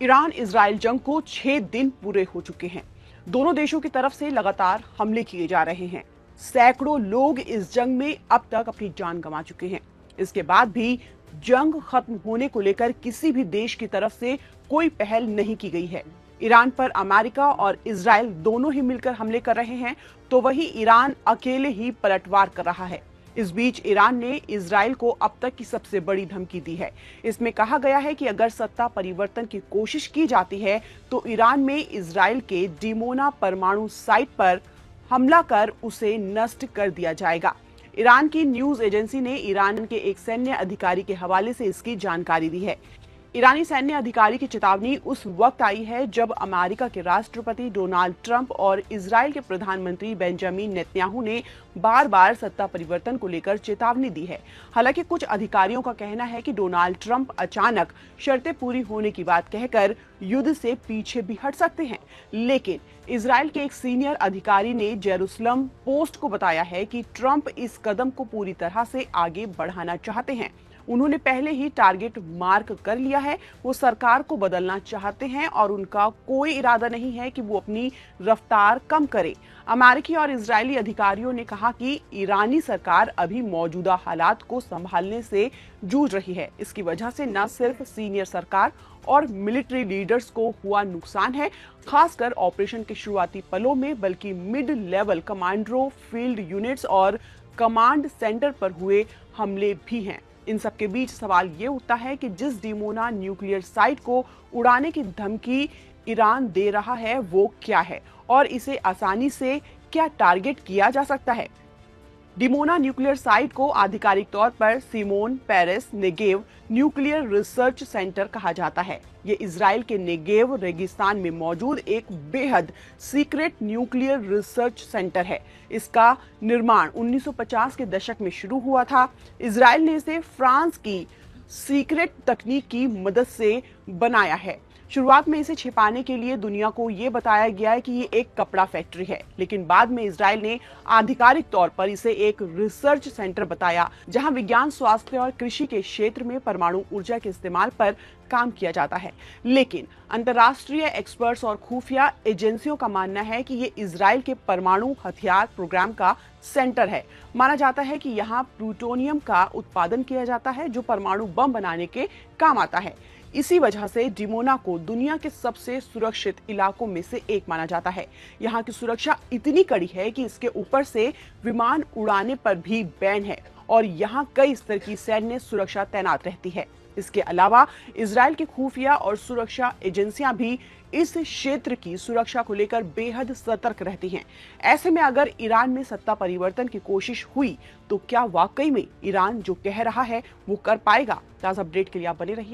Iran Israel जंग को 6 दिन पूरे हो चुके हैं। दोनों देशों की तरफ से लगातार हमले किए जा रहे हैं। सैकड़ों लोग इस जंग में अब तक अपनी जान गंवा चुके हैं। इसके बाद भी जंग खत्म होने को लेकर किसी भी देश की तरफ से कोई पहल नहीं की गई है। ईरान पर अमेरिका और इजराइल दोनों ही मिलकर हमले कर रहे हैं, तो वहीं ईरान अकेले ही पलटवार कर रहा है। इस बीच ईरान ने इजराइल को अब तक की सबसे बड़ी धमकी दी है। इसमें कहा गया है कि अगर सत्ता परिवर्तन की कोशिश की जाती है तो ईरान में इजराइल के डिमोना परमाणु साइट पर हमला कर उसे नष्ट कर दिया जाएगा। ईरान की न्यूज एजेंसी ने ईरान के एक सैन्य अधिकारी के हवाले से इसकी जानकारी दी है। ईरानी सैन्य अधिकारी की चेतावनी उस वक्त आई है जब अमेरिका के राष्ट्रपति डोनाल्ड ट्रंप और इजराइल के प्रधानमंत्री बेंजामिन नेतन्याहू ने बार बार सत्ता परिवर्तन को लेकर चेतावनी दी है। हालांकि कुछ अधिकारियों का कहना है कि डोनाल्ड ट्रंप अचानक शर्तें पूरी होने की बात कहकर युद्ध से पीछे भी हट सकते हैं। लेकिन इजराइल के एक सीनियर अधिकारी ने जेरूसलम पोस्ट को बताया है कि ट्रंप इस कदम को पूरी तरह से आगे बढ़ाना चाहते हैं। उन्होंने पहले ही टारगेट मार्क कर लिया है। वो सरकार को बदलना चाहते हैं और उनका कोई इरादा नहीं है कि वो अपनी रफ्तार कम करे। अमेरिकी और इजरायली अधिकारियों ने कहा कि ईरानी सरकार अभी मौजूदा हालात को संभालने से जूझ रही है। इसकी वजह से न सिर्फ सीनियर सरकार और मिलिट्री लीडर्स को हुआ नुकसान है, खासकर ऑपरेशन के शुरुआती पलों में, बल्कि मिड लेवल कमांडरों, फील्ड यूनिट्स और कमांड सेंटर पर हुए हमले भी हैं। इन सब के बीच सवाल ये उठता है कि जिस डिमोना न्यूक्लियर साइट को उड़ाने की धमकी ईरान दे रहा है वो क्या है और इसे आसानी से क्या टारगेट किया जा सकता है। डिमोना न्यूक्लियर साइट को आधिकारिक तौर पर Shimon Peres Negev nuclear research centre कहा जाता है। ये इजराइल के नेगेव रेगिस्तान में मौजूद एक बेहद सीक्रेट न्यूक्लियर रिसर्च सेंटर है। इसका निर्माण 1950 के दशक में शुरू हुआ था। इजराइल ने इसे फ्रांस की सीक्रेट तकनीक की मदद से बनाया है। शुरुआत में इसे छिपाने के लिए दुनिया को ये बताया गया है कि ये एक कपड़ा फैक्ट्री है, लेकिन बाद में इजराइल ने आधिकारिक तौर पर इसे एक रिसर्च सेंटर बताया, जहां विज्ञान, स्वास्थ्य और कृषि के क्षेत्र में परमाणु ऊर्जा के इस्तेमाल पर काम किया जाता है। लेकिन अंतर्राष्ट्रीय एक्सपर्ट्स और खुफिया एजेंसियों का मानना है कि ये इजराइल के परमाणु हथियार प्रोग्राम का सेंटर है। माना जाता है कि यहाँ प्लूटोनियम का उत्पादन किया जाता है जो परमाणु बम बनाने के काम आता है। इसी वजह से डिमोना को दुनिया के सबसे सुरक्षित इलाकों में से एक माना जाता है। यहाँ की सुरक्षा इतनी कड़ी है कि इसके ऊपर से विमान उड़ाने पर भी बैन है और यहाँ कई स्तर की सैन्य सुरक्षा तैनात रहती है। इसके अलावा इजराइल के खुफिया और सुरक्षा एजेंसियां भी इस क्षेत्र की सुरक्षा को लेकर बेहद सतर्क रहती हैं। ऐसे में अगर ईरान में सत्ता परिवर्तन की कोशिश हुई तो क्या वाकई में ईरान जो कह रहा है वो कर पाएगा? ताज़ा अपडेट के लिए आप बने रहिए।